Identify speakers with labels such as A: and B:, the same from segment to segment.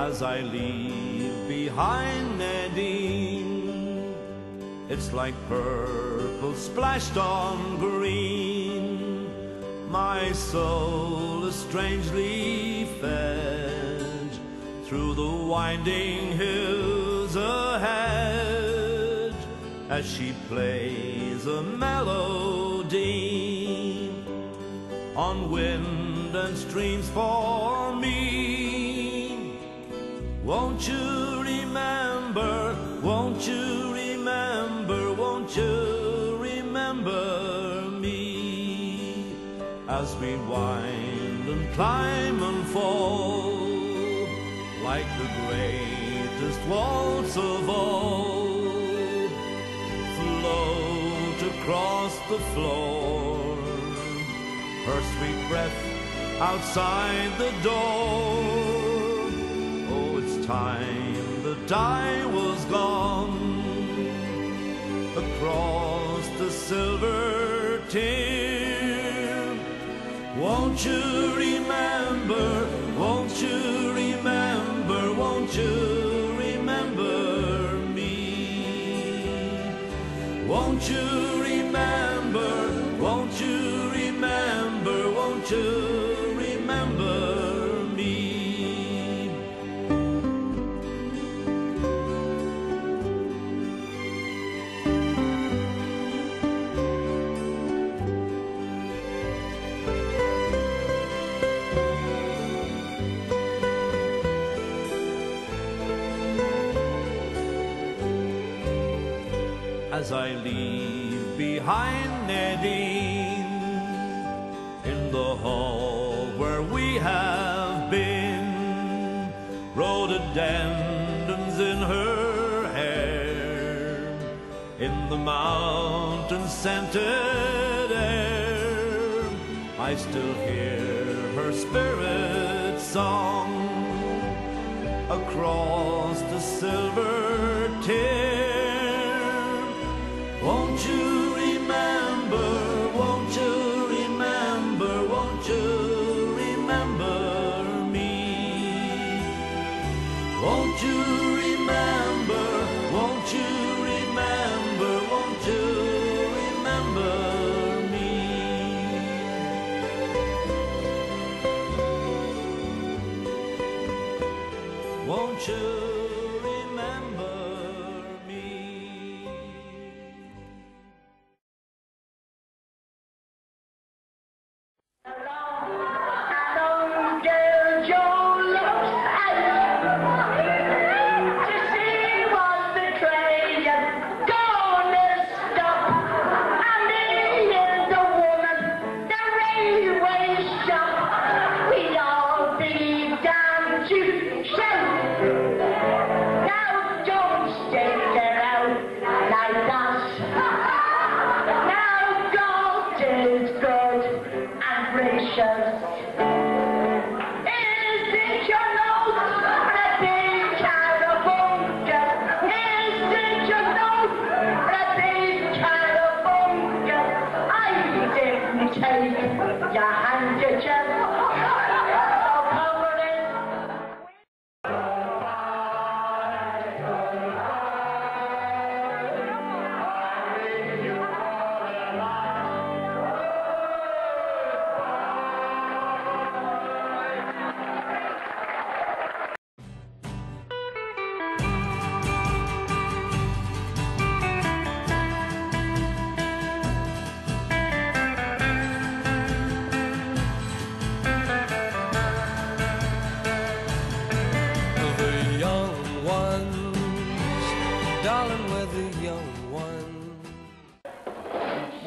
A: as I leave behind Nadine. It's like purple splashed on green. My soul is strangely fed through the winding hills ahead, as she plays a melody on wind and streams for me. Won't you remember, won't you remember, won't you remember me, as we wind and climb and fall like the greatest waltz of all, float across the floor, her sweet breath outside the door. Oh, it's time that I was gone across the silver tear. Won't you remember, won't you remember, won't you remember me? Won't you remember, won't you remember, won't you remember me? As I leave behind Nadine in the hall where we have been, rhododendrons in her hair, in the mountain-scented air, I still hear her spirit song across the silver tear. Won't you remember, won't you remember, won't you remember me? Won't you remember, won't you remember, won't you remember me? Won't you remember me?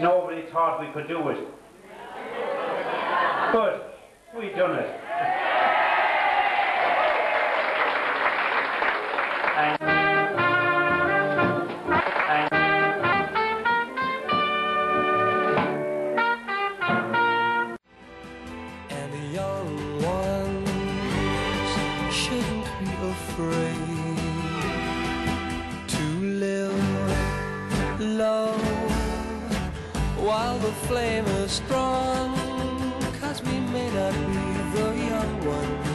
B: Nobody thought we could do it. But we done it.
C: And the young ones shouldn't be afraid to live low while the flame is strong, 'cause we may not be the young ones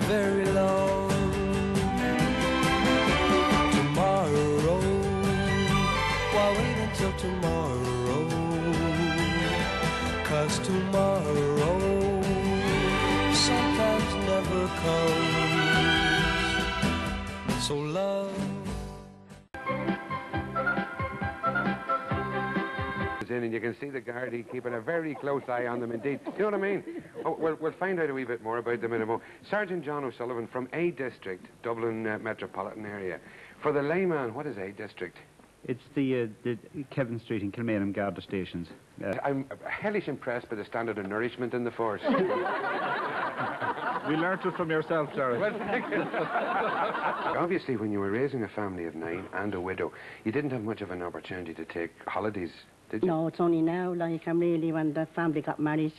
C: very long. promised tomorrow sometimes never comes. So love.
D: In and you can see the Gardaí keeping a very close eye on them indeed. You know what I mean? Oh, we'll find out a wee bit more about them in a moment. Sergeant John O'Sullivan from A District, Dublin metropolitan area. For the layman, what is A District?
B: It's the Kevin Street and Kilmainham Garda stations.
D: I'm hellish impressed by the standard of nourishment in the force.
B: We learnt it from yourself, Jerry.
D: Well, thank you. Obviously, when you were raising a family of 9 and a widow, you didn't have much of an opportunity to take holidays, did you?
E: No, it's only now, like, I'm really, when the family got married,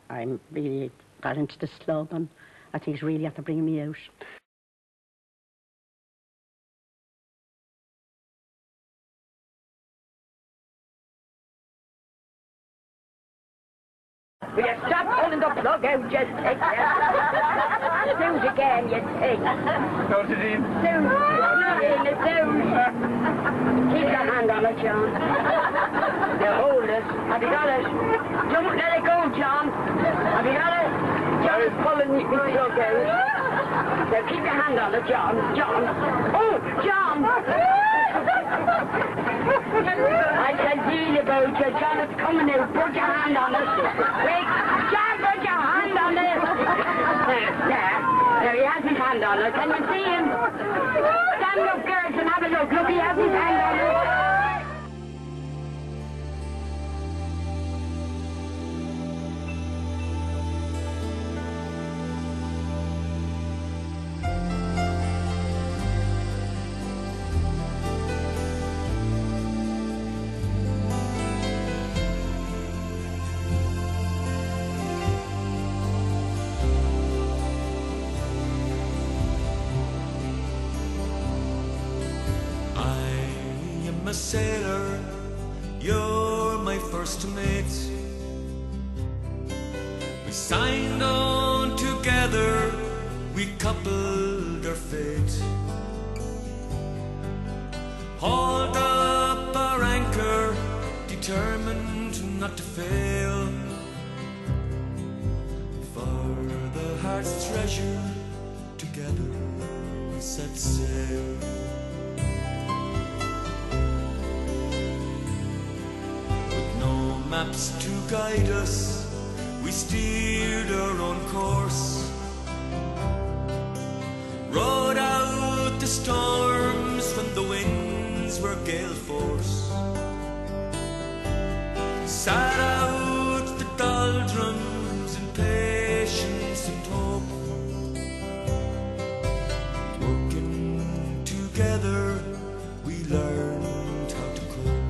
E: I'm really got into this club, and I think it's really after bringing me out.
F: Will you stop pulling the plug out, you pig? Snooze again, you pig.
B: Note it in.
F: Snooze. Not in the snooze. Keep your hand on it, John. You hold it. Have you got it? Don't let it go, John. Have you got it? John's pulling the plug out. Now keep your hand on it, John. John. Oh, John. I can deal about you. John, it's coming out. Put your hand on it. Wait, John, put your hand on it. There, he has his hand on it. Can you see him? Stand up, girls, and have a look. Look, he has his hand on it.
C: I'm a sailor, you're my first mate. We signed on together, we coupled our fate. Hauled up our anchor, determined not to fail. For the heart's treasure, together we set sail. Maps to guide us, we steered our own course. Rode out the storms when the winds were gale force. Sat out the doldrums in patience and hope. Working together, we learned how to cope.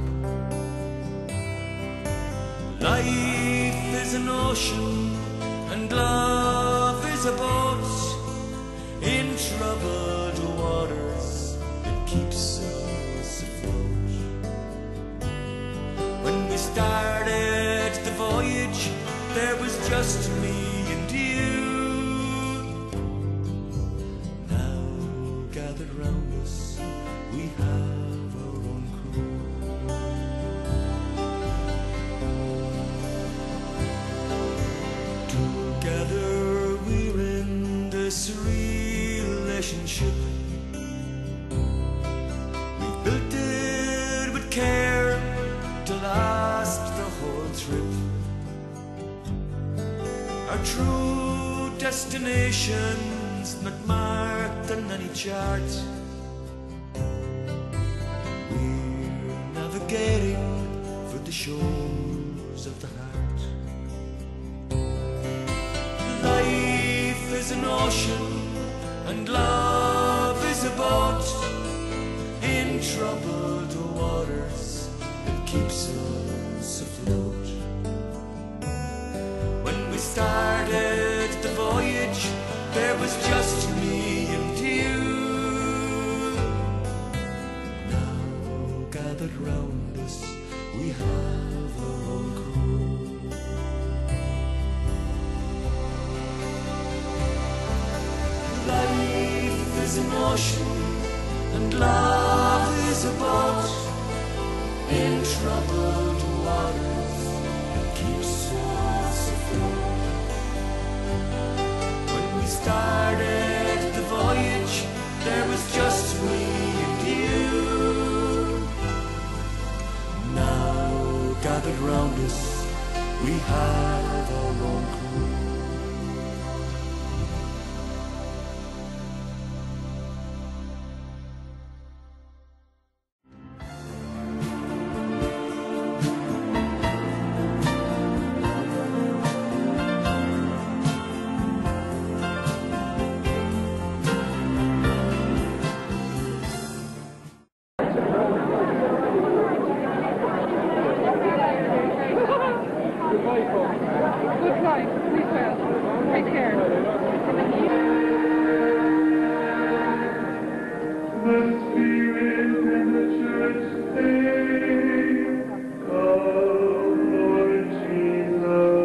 C: Life is an ocean and love is a boat. In troubled waters it keeps us afloat. When we started the voyage, there was just me and you. Now gathered round us, we have our own crew. Together we're in this relationship. We've built it with care to last the whole trip. Our true destination's not marked on any chart. We're navigating for the shores of the heart. Life is an ocean and love is a boat. In troubled waters it keeps us afloat. When we started the voyage, there was just me and you. Now gathered round us, we have our own crew. Life is an ocean and love is a boat. In troubled waters it keeps us started the voyage, there was just me and you. Now gathered round us, we have our own crew.
G: Good flight. Please well. Take care.
A: The Spirit and the Church say, come, Lord Jesus.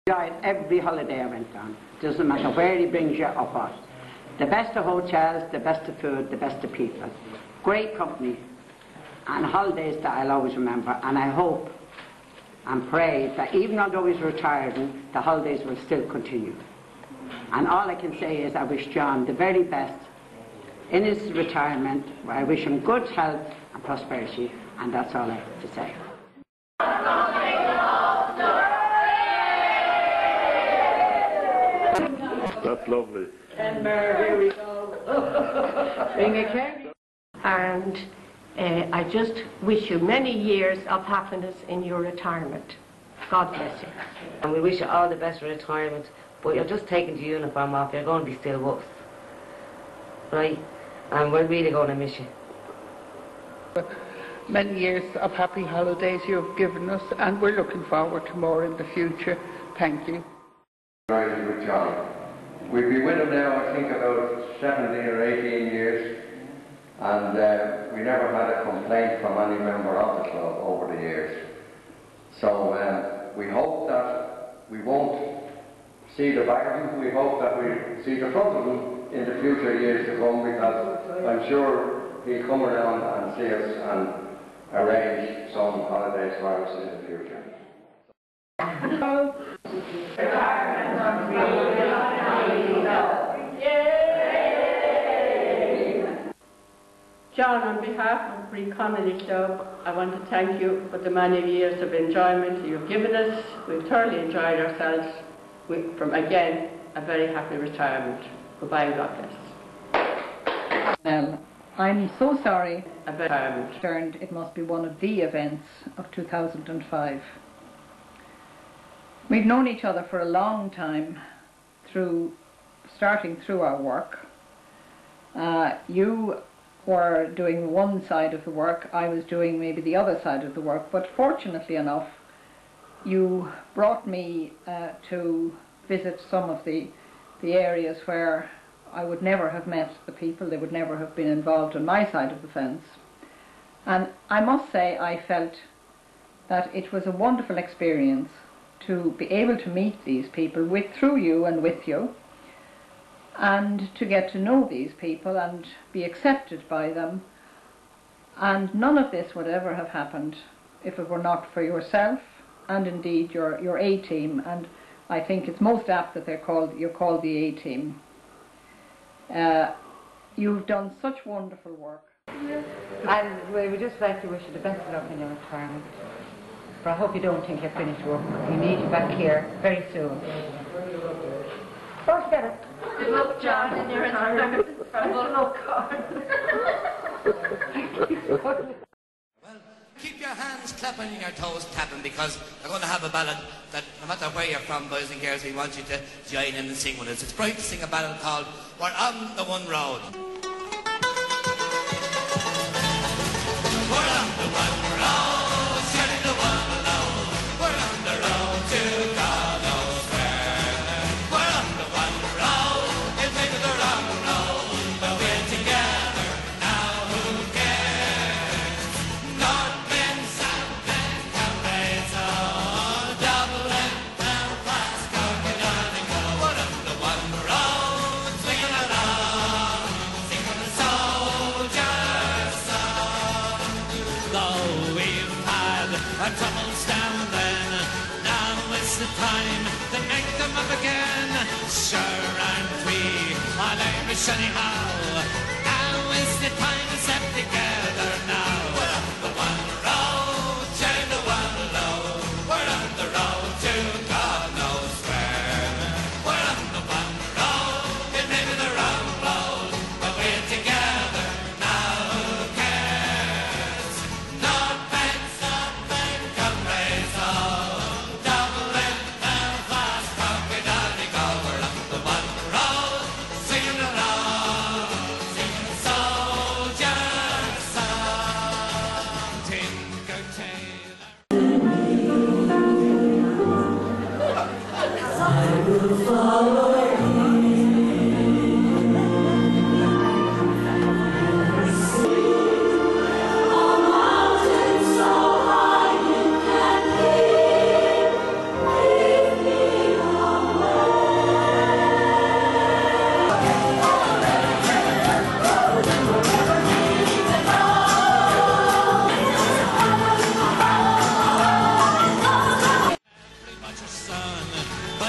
H: Enjoyed every holiday I went on. Doesn't matter where he brings you or what. The best of hotels, the best of food, the best of people. great company and holidays that I'll always remember, and I hope and pray that even although he's retiring, the holidays will still continue. And all I can say is I wish John the very best in his retirement. I wish him good health and prosperity, and that's all I have to say.
A: That's lovely.
F: And here we go. Bring a cake. And I just wish you many years of happiness in your retirement. God bless you.
I: And we wish you all the best for retirement, but you're just taking the uniform off, you're going to be still with us. Right? And we're really going to miss you.
G: Many years of happy holidays you've given us, and we're looking forward to more in the future. Thank you.
J: Riding with John. We've been with him now, I think, about 17 or 18 years, and we never had a complaint from any member of the club over the years. So we hope that we won't see the back of him. We hope that we see the front of him in the future years to come, because I'm sure he'll come around and see us and arrange some holidays for us in the future.
K: John, on behalf of Free Connolly Club, I want to thank you for the many years of enjoyment you've given us. We've thoroughly enjoyed ourselves. From again, a very happy retirement. Goodbye and God bless.
L: Well, I'm so sorry. It must be one of the events of 2005. We've known each other for a long time, starting through our work. You were doing one side of the work, I was doing maybe the other side of the work, but fortunately enough, you brought me to visit some of the areas where I would never have met the people, they would never have been involved on my side of the fence. And I must say I felt that it was a wonderful experience to be able to meet these people through you and with you, and to get to know these people and be accepted by them. And none of this would ever have happened if it were not for yourself and indeed your A-team, and I think it's most apt that you're called the A-team. You've done such wonderful work.
M: And we would just like to wish you the best of luck in your retirement. But I hope you don't think you're finished work. We need you back here very soon. Go together.
F: Good luck, John, in your retirement. Good luck,
C: Well, keep your hands clapping and your toes tapping, because we're going to have a ballad that, no matter where you're from, boys and girls, we want you to join in and sing with us. It's bright to sing a ballad called We're on the One Road. We're on the one road, setting the one alone. We're on the road to God knows where. We're on the one road, it's maybe the wrong road, but we're together now, who cares? North Bend, South Bend, Cabeza, Dublin, Belfast, Cork, and Donegal. We're on the one road, swinging along, singing a soldier's song. Though we've had our troubles down then, now is the time to make them up again. Sure aren't we all Irish anyhow? Now is the time to step together now. We're on the one road, sharing the one load. We're on the road to God knows where. We're on the one road, it may be the wrong road, but we're together now, who cares? North Bend, South Bend, Cabeza, Dublin, Belfast, Cork, and Donegal. We're on the one road, singing along, singing a soldier's song. Tinker Tailor.
N: We're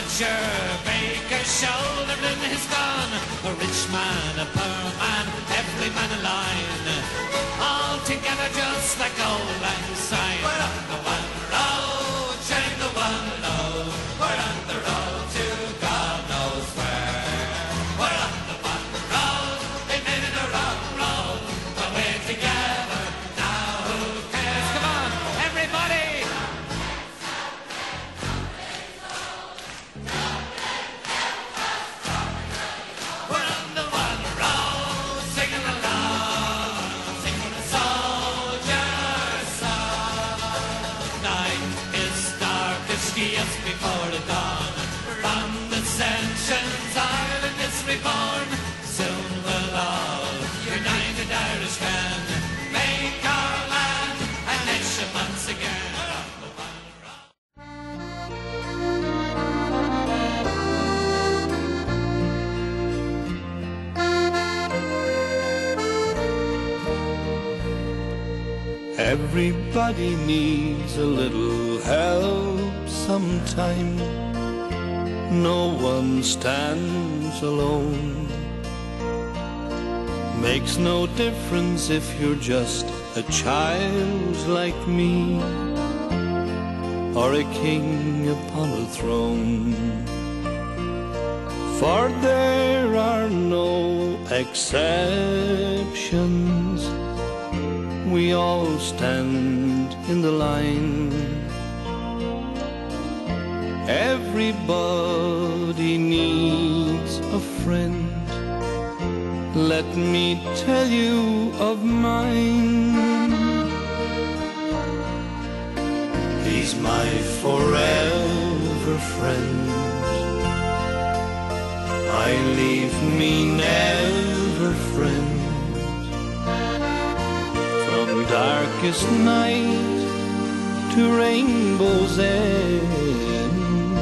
C: butcher, baker, shouldering his gun, a rich man, a poor man, every man in line, all together just like old lang syne. We're on the one road, sharing the one load, we're on the road to God knows where. We're on the one road, they made it a wrong road, but we're together, now who cares? Come on, everybody! We're on the one road, singing along, singing a soldier's song. Night is darkest just before the dawn. From the Ascension's Ireland is reborn. Soon we'll all, united Irishmen, make our land a nation once again.
A: Everybody needs a little help sometime. No one stands alone. Makes no difference if you're just a child like me, or a king upon a throne. For there are no exceptions. We all stand in the line. Everybody needs a friend. Let me tell you of mine. He's my forever friend. I leave me never friend. From darkest night to rainbow's end,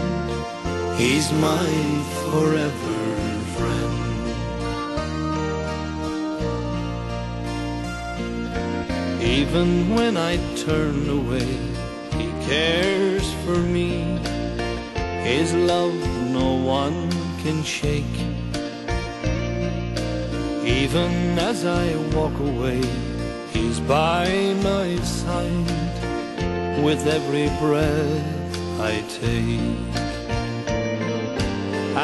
A: he's my forever friend. Even when I turn away, he cares for me. His love no one can shake. Even as I walk away, he's by my side with every breath I take.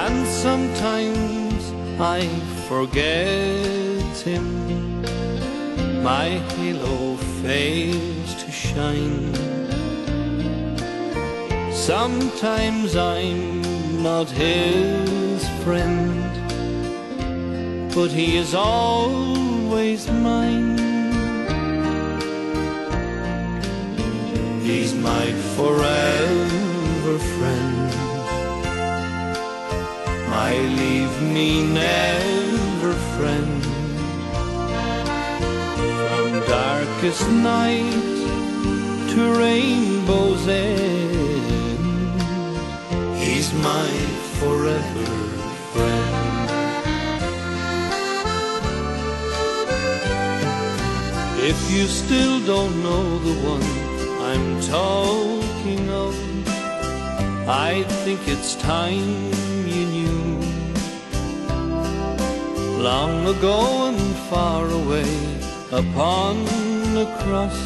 A: And sometimes I forget him. My halo fails to shine. Sometimes I'm not his friend, but he is always mine. He's my forever friend. My leave me never friend. From darkest night to rainbow's end, he's my forever friend. If you still don't know the one I'm talking of, I think it's time you knew. Long ago and far away upon the cross,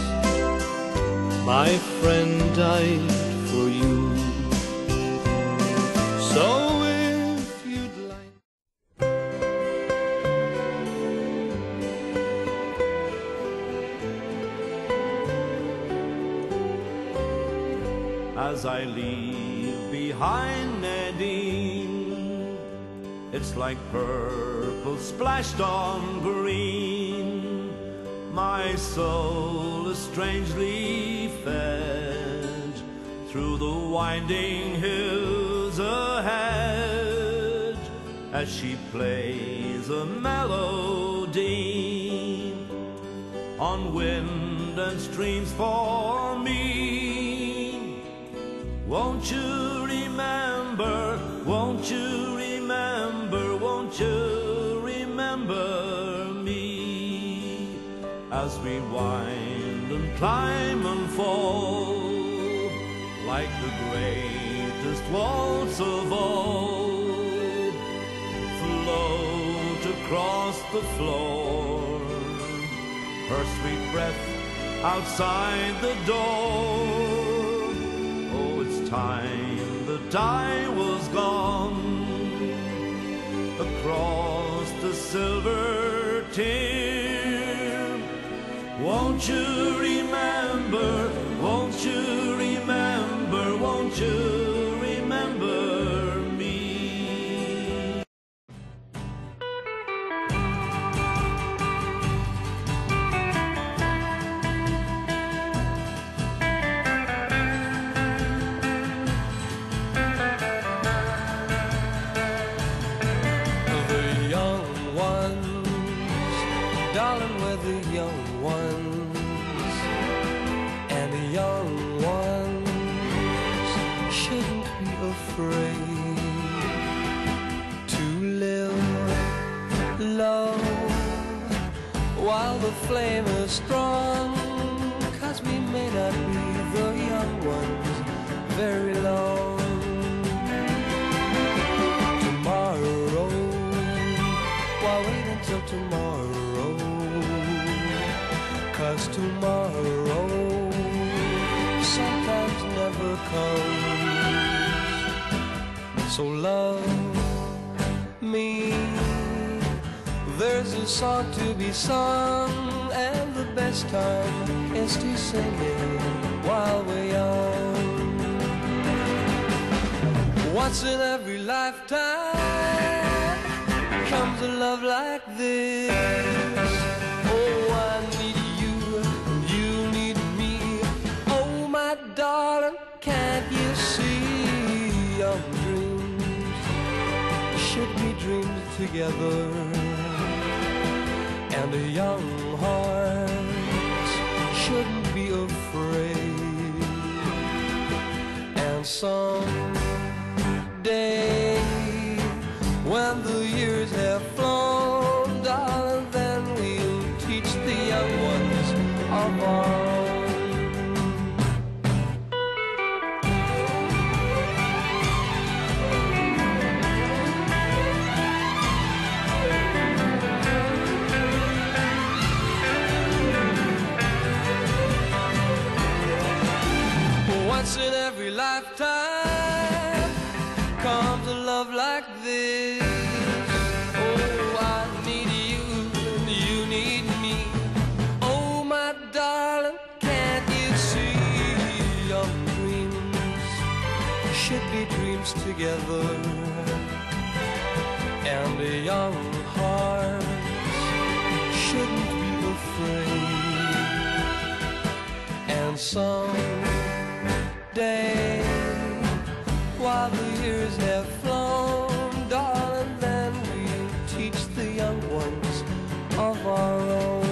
A: my friend died for you. So if you'd like, as I leave behind Nadine, it's like purple splashed on green. My soul is strangely fed through the winding hills ahead, as she plays a melody on wind and streams for me. Won't you remember, won't you remember, won't you remember me, as we wind and climb and fall like the greatest wall notes of old float across the floor, her sweet breath outside the door. Oh, it's time that I was gone across the silver Thames. Won't you remember, won't you remember, won't you remember me? The young ones, darling, we're the young ones, and the young ones shouldn't be afraid to live low while the flame is strong, 'cause we may not be the young ones very long. Tomorrow, why wait until tomorrow? 'Cause tomorrow sometimes never comes. So love me, there's a song to be sung, and the best time is to sing it while we're young. Once in every lifetime comes a love like this. Oh, I need you, you need me. Oh, my darling, can't you see? Young dreams should be dreamed together, and a young heart shouldn't be afraid. And someday, when the years have flown, darling, then we'll teach the young ones of our own. Once in every lifetime comes a love like this. Oh, I need you and you need me. Oh, my darling, can't you see? Young dreams should be dreams together, and a young heart shouldn't be afraid. And someday, while the years have flown, darling, then we'll teach the young ones of our own.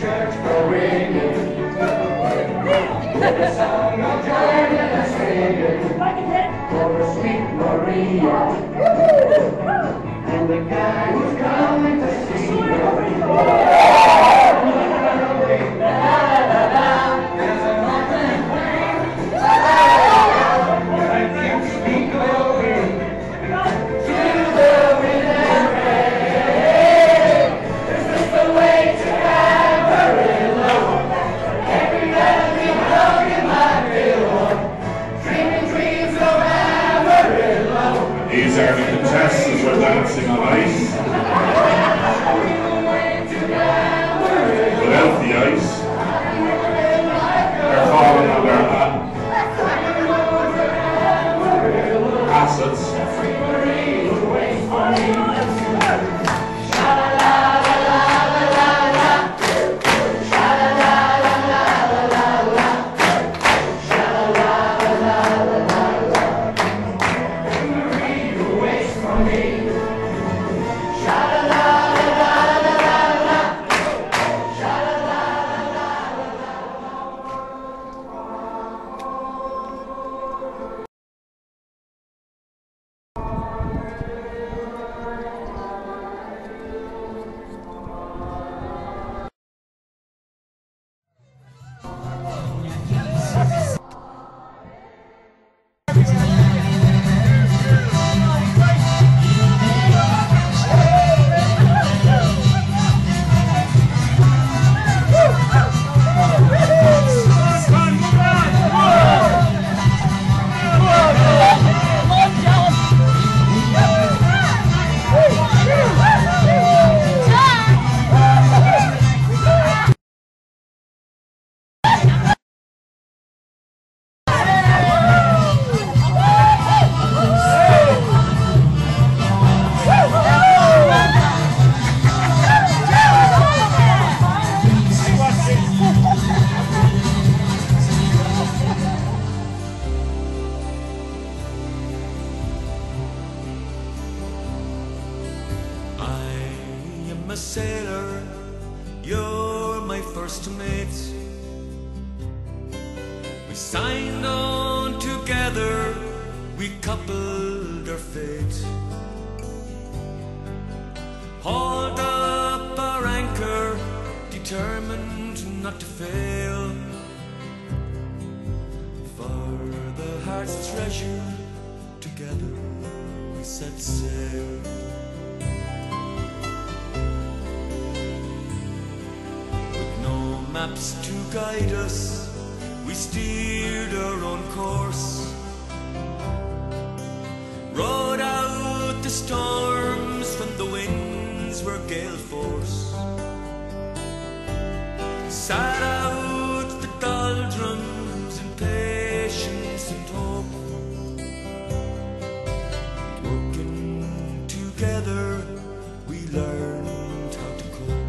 C: church go ringing, with the song of joy and singing, for the sweet Maria, and the guy who's coming to see her. There's a mountain flame that keeps me going through the wind and rain. Is this the way to Amarillo? Every night we hug in my pillow, dreaming dreams of Amarillo.
N: These are the contestants who are dancing on ice. Without the ice, they're falling on their assets.
A: a sailor, you're my first mate. We signed on together, we coupled our fate. Hauled up our anchor, determined not to fail. For the heart's treasure, together we set sail. Maps to guide us, we steered our own course. Rode out the storms when the winds were gale force. Sat out the doldrums in patience and hope. Working together, we learned how to cope.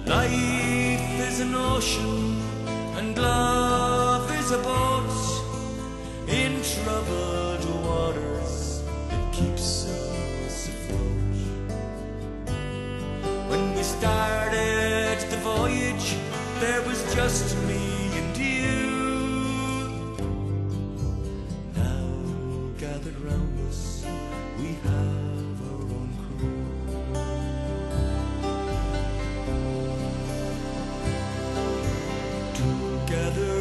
A: Life is an ocean and love is a boat. In troubled waters, it keeps us afloat. When we started the voyage, there was just me and you. Now gathered round us, we have our own crew. Together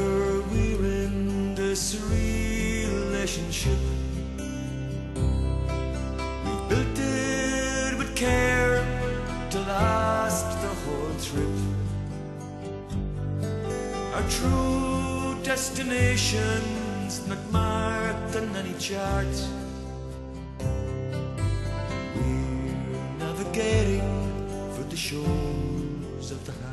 A: we're in this relationship. We built it with care to last the whole trip. Our true destination's not marked on any chart. We're navigating for the shores of the heart.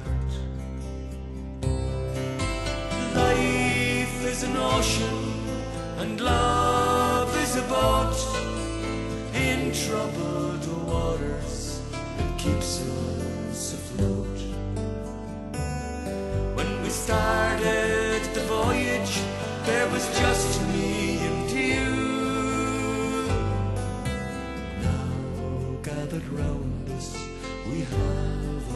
A: Life is an ocean and love is a boat. In troubled waters, it keeps us afloat. When we started the voyage, there was just me and you. Now gathered round us, we have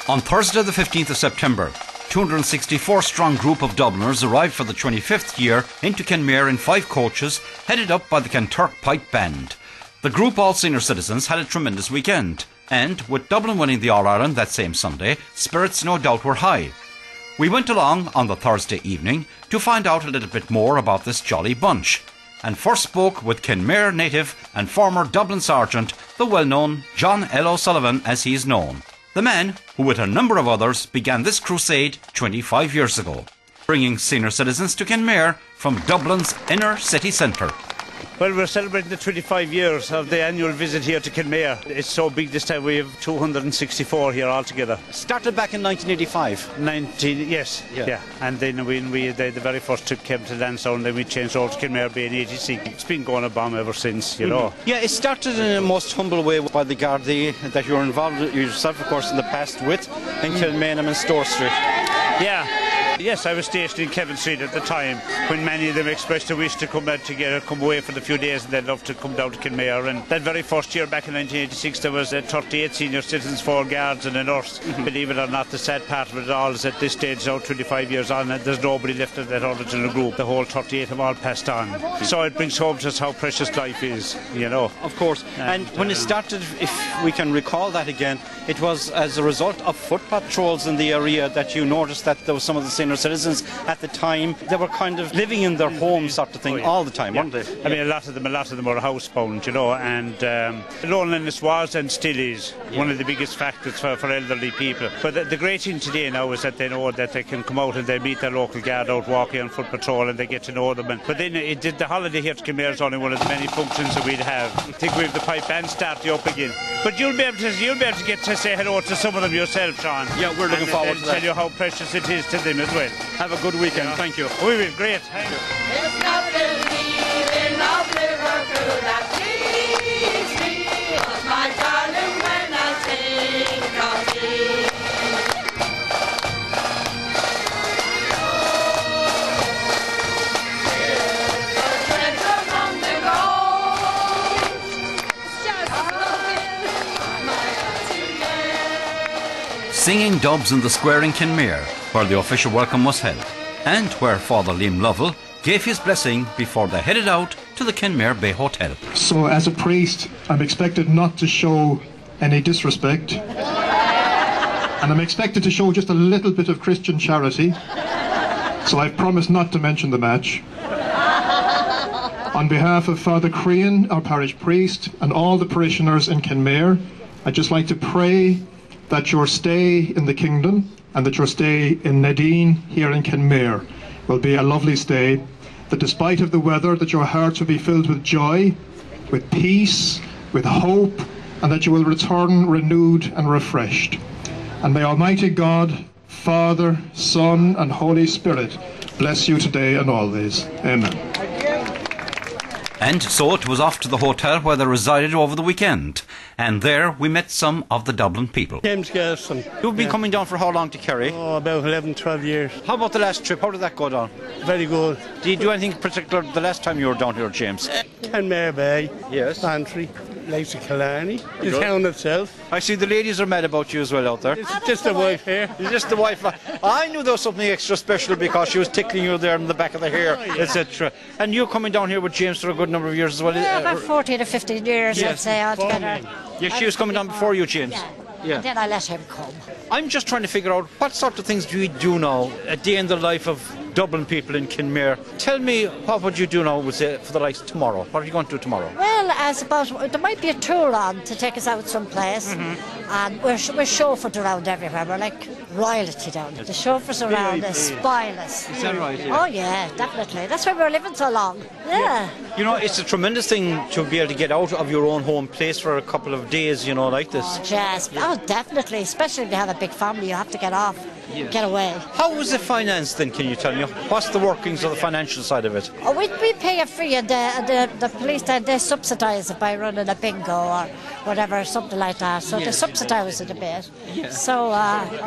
O: On Thursday the 15th of September, 264-strong group of Dubliners arrived for the 25th year into Kenmare in 5 coaches, headed up by the Kanturk Pipe Band. The group, all senior citizens, had a tremendous weekend, and with Dublin winning the All-Ireland that same Sunday, spirits no doubt were high. We went along on the Thursday evening to find out a little bit more about this jolly bunch, and first spoke with Kenmare native and former Dublin sergeant, the well-known John L. O'Sullivan as he is known. The man who, with a number of others, began this crusade 25 years ago, bringing senior citizens to Kenmare from Dublin's inner city centre.
P: Well, we're celebrating the 25 years of the annual visit here to Kenmare. It's so big this time, we have 264 here altogether.
O: Started back in 1985?
P: Yes, yeah. And then when the very first trip came to Lansdowne, then we changed over to Kenmare Bay in 86. It's been going a bomb ever since, you know.
O: Yeah, it started in a most humble way by the Gardaí that you were involved yourself, of course, in the past with, in Kilmainham and Store Street.
P: Yeah. Yes, I was stationed in Kevin Street at the time when many of them expressed a wish to come away for the few days and they'd love to come down to Kenmare. And that very first year, back in 1986, there was 38 senior citizens, 4 guards and a nurse. Believe it or not, the sad part of it all is at this stage, now 25 years on, and there's nobody left of that original group. The whole 38 have all passed on. So it brings home just how precious life is, you know.
O: Of course. And when it started, if we can recall that again, it was as a result of foot patrols in the area that you noticed that there was some of the senior citizens at the time, they were kind of living in their homes sort of thing all the time, weren't they?
P: I mean, a lot of them were housebound, you know, and loneliness was and still is one of the biggest factors for elderly people. But the great thing today now is that they know that they can come out and they meet their local guard out walking on foot patrol and they get to know them. But then the holiday here to Kenmare is only one of the many functions that we'd have. I think we have the pipe band starting up again. But you'll be able to get to say hello to some of them yourself, Sean.
O: Yeah, we're looking forward to that.
P: Tell you how precious it is to them as well.
O: Have a good weekend. Yeah. Thank you.
P: We will. Great. Thank you.
C: It's not the leaving of Liverpool that leaves me, but my darling, when I think of thee. The treasure from the gold, just my
O: Singing dubs in the square in Kenmare, where the official welcome was held, and where Father Liam Lovell gave his blessing before they headed out to the Kenmare Bay Hotel.
Q: So as a priest, I'm expected not to show any disrespect. And I'm expected to show just a little bit of Christian charity, so I've promised not to mention the match. On behalf of Father Crean, our parish priest, and all the parishioners in Kenmare, I'd just like to pray that your stay in the kingdom and that your stay in Nadine here in Kenmare will be a lovely stay, that despite of the weather, that your hearts will be filled with joy, with peace, with hope, and that you will return renewed and refreshed. And may Almighty God, Father, Son, and Holy Spirit bless you today and always. Amen.
O: And so it was off to the hotel where they resided over the weekend. And there we met some of the Dublin people.
R: James Gelson.
O: You've been coming down for how long to Kerry?
R: Oh, about 11, 12 years.
O: How about the last trip? How did that go down?
R: Very good.
O: Did you do anything particular the last time you were down here, James?
R: Kenmare Bay.
O: Yes.
R: Bantry. Lakes of Killarney. The town itself.
O: I see the ladies are mad about you as well out there.
R: It's just the wife here.
O: It's just the wife. I knew there was something extra special because she was tickling you there in the back of the hair, etc. And you're coming down here with James for a good number of years as well.
S: Yeah, about 14 or 15 years, I'd say, altogether.
O: Yeah, she was coming down before you, James.
S: Yeah. And then I let him come.
O: I'm just trying to figure out what sort of things do you do now at the end of the life of Dublin people in Kenmare. Tell me, what would you do now for the likes tomorrow? What are you going to do tomorrow?
S: Well, I suppose there might be a tour on to take us out someplace. And we're chauffeured around everywhere. We're like royalty down there. The chauffeurs around us spoil us.
O: Is that right? Yeah.
S: Oh, yeah, definitely. That's why we're living so long. Yeah.
O: You know, it's a tremendous thing to be able to get out of your own home place for a couple of days, you know, like this.
S: Oh, yes. Oh, definitely. Especially if you have a big family, you have to get off.
O: Yes.
S: Get away.
O: How was it financed then, can you tell me? What's the workings of the financial side of it?
S: Oh, we pay a fee and the police, they subsidise it by running a bingo or whatever, something like that. So they subsidise it a bit.
O: Yeah.
S: So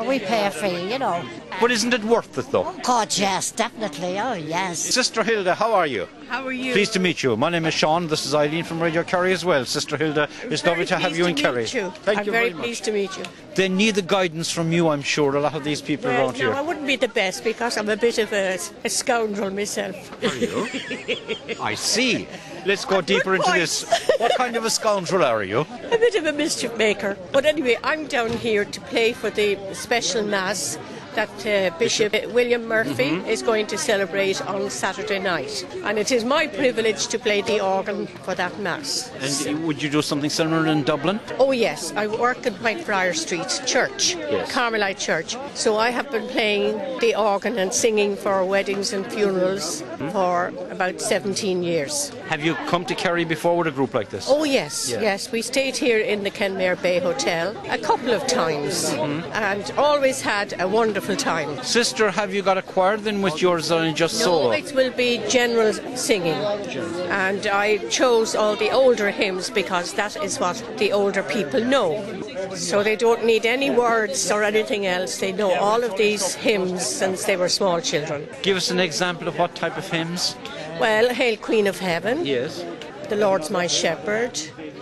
S: we pay a fee, you know.
O: But isn't it worth it though?
S: Oh, God, yes, definitely. Oh, yes.
O: Sister Hilda, how are you?
T: How are you?
O: Pleased to meet you. My name is Sean. This is Eileen from Radio Kerry as well. Sister Hilda, it's lovely to have you in Kerry. Thank you very much.
T: I'm very pleased to meet you.
O: They need the guidance from you, I'm sure, a lot of these people around here.
T: No, I wouldn't be the best because I'm a bit of a scoundrel myself.
O: Are you? I see. Let's go deeper into this. What kind of a scoundrel are you?
T: A bit of a mischief maker. But anyway, I'm down here to play for the special mass that Bishop William Murphy is going to celebrate on Saturday night. And it is my privilege to play the organ for that mass.
O: And would you do something similar in Dublin?
T: Oh yes, I work at Whitefriar Street Church, Carmelite Church. So I have been playing the organ and singing for weddings and funerals for about 17 years.
O: Have you come to Kerry before with a group like this?
T: Oh yes, yes. We stayed here in the Kenmare Bay Hotel a couple of times and always had a wonderful time.
O: Sister, have you got a choir then with yours or just solo?
T: No, it will be general singing. And I chose all the older hymns because that is what the older people know. So they don't need any words or anything else. They know all of these hymns since they were small children.
O: Give us an example of what type of hymns?
T: Well, Hail Queen of Heaven.
O: Yes.
T: The Lord's My Shepherd.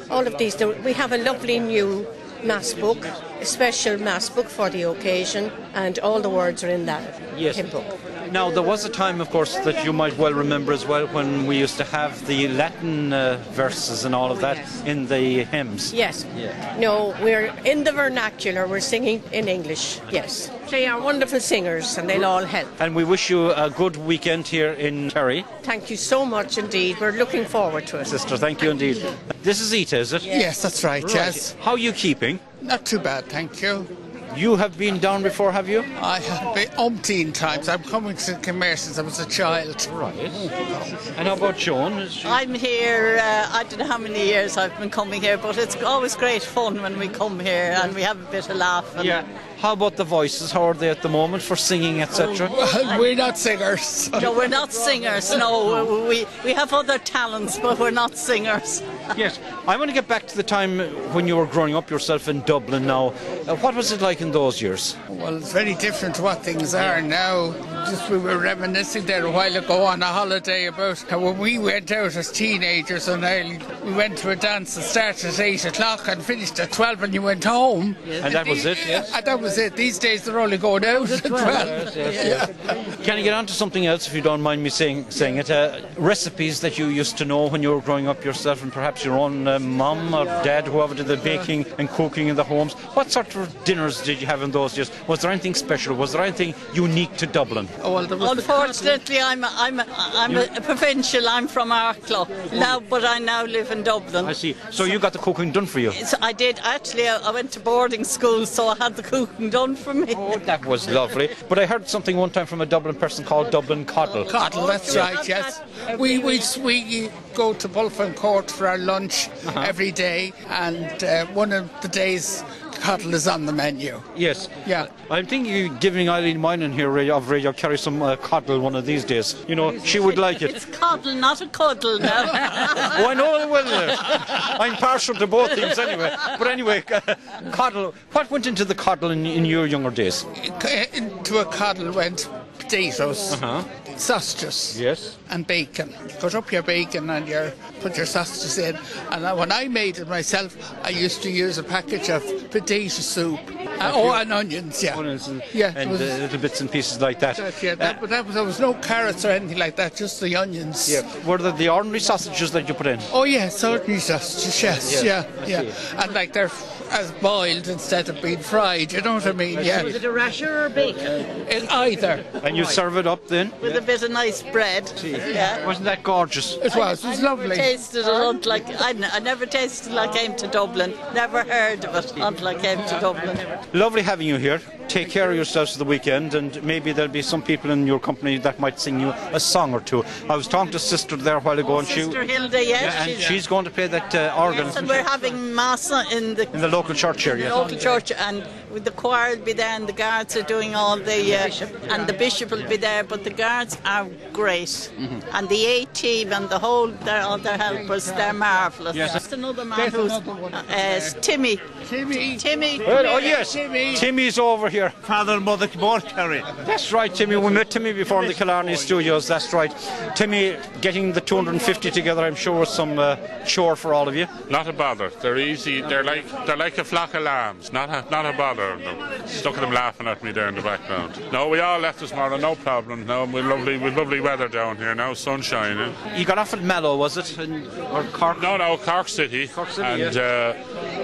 T: All of these. We have a lovely new Mass book, a special Mass book for the occasion, and all the words are in that hymn book.
O: Now, there was a time, of course, that you might well remember as well when we used to have the Latin verses and all of that in the hymns.
T: Yes. No, we're in the vernacular, we're singing in English, yes. They are wonderful singers and they'll all help.
O: And we wish you a good weekend here in Kerry.
T: Thank you so much indeed. We're looking forward to it.
O: Sister, thank you indeed. This is Ita, is it?
U: Yes, that's right, yes.
O: How are you keeping?
U: Not too bad, thank you.
O: You have been down before, have you?
U: I have been umpteen times. I'm coming to Kenmare since I was a child.
O: Right. And how about Joan?
V: I'm here, I don't know how many years I've been coming here, but it's always great fun when we come here and we have a bit of laugh. And
O: yeah. How about the voices? How are they at the moment for singing, etc.?
U: Well, we're not singers.
V: No, we're not singers. No, we have other talents, but we're not singers.
O: Yes. I want to get back to the time when you were growing up yourself in Dublin now. What was it like in those years?
U: Well, it's very different to what things are now. Just we were reminiscing there a while ago on a holiday about how when we went out as teenagers and we went to a dance that started at 8 o'clock and finished at 12 and you went home.
O: Yes. And that was it, yes?
U: And that was it. These days they're only going out at 12.
O: Yes. Can I get on to something else, if you don't mind me saying it? Recipes that you used to know when you were growing up yourself and perhaps perhaps your own mum or dad, whoever did the baking and cooking in the homes. What sort of dinners did you have in those days? Was there anything special? Was there anything unique to Dublin?
V: Unfortunately, I'm a provincial. I'm from Arklow now, but I now live in Dublin.
O: I see. So you got the cooking done for you?
V: So I did. Actually, I went to boarding school, so I had the cooking done for me.
O: Oh, that was lovely. But I heard something one time from a Dublin person called Dublin Coddle.
U: Coddle, that's right, yes. We go to Bulfin Court for our lunch every day, and one of the days coddle is on the menu.
O: Yes.
U: Yeah.
O: I'm thinking of giving Eileen Moynihan here of Radio Kerry some coddle one of these days. You know, she would like it.
V: It's coddle, not a cuddle now.
O: Oh, I know it well. I'm partial to both things anyway. But anyway, coddle. What went into the coddle in your younger days?
U: Into a coddle went potatoes, sausages,
O: yes,
U: and bacon. You cut up your bacon and put your sausages in. And when I made it myself, I used to use a package of potato soup. And onions, yeah.
O: Onions and
U: was,
O: little bits and pieces like that.
U: But there was no carrots or anything like that, just the onions.
O: Yeah. Were there the ordinary sausages that you put in?
U: Oh, yes, ordinary sausages, yes, yeah. And like they're as boiled instead of being fried, you know what I mean? Yeah.
V: Was it a rasher or bacon?
U: Either.
O: And you serve it up then?
V: With a bit of nice bread. Yeah.
O: Wasn't that gorgeous?
U: It was lovely.
V: I never tasted it until I came to Dublin. Never heard of it until I came to Dublin.
O: Lovely having you here. Take care of yourselves for the weekend, and maybe there'll be some people in your company that might sing you a song or two. I was talking to Sister there a while ago, and
V: Sister Hilda, yes,
O: and she's going to play that organ.
V: Yes, and we're having Mass in the
O: local church here.
V: The local church, and the choir will be there, and the guards are doing all the and the bishop will be there. But the guards are great, and the A team and all their helpers, they're marvellous.
O: Yes.
V: That's another man who's Timmy.
O: Well, oh yes, Timmy's over here.
P: Father and Mother Kerry.
O: That's right, Timmy. We met Timmy before in the Killarney studios. That's right. Timmy, getting the 250 together, I'm sure, was some chore for all of you.
N: Not a bother. They're easy. They're like a flock of lambs. Not a bother. No. Stuck at them laughing at me there in the background. No, we all left this morning. No problem. No, we've lovely weather down here now. Sun shining.
O: You got off at Mallow, was it, or Cork?
N: No, Cork City. And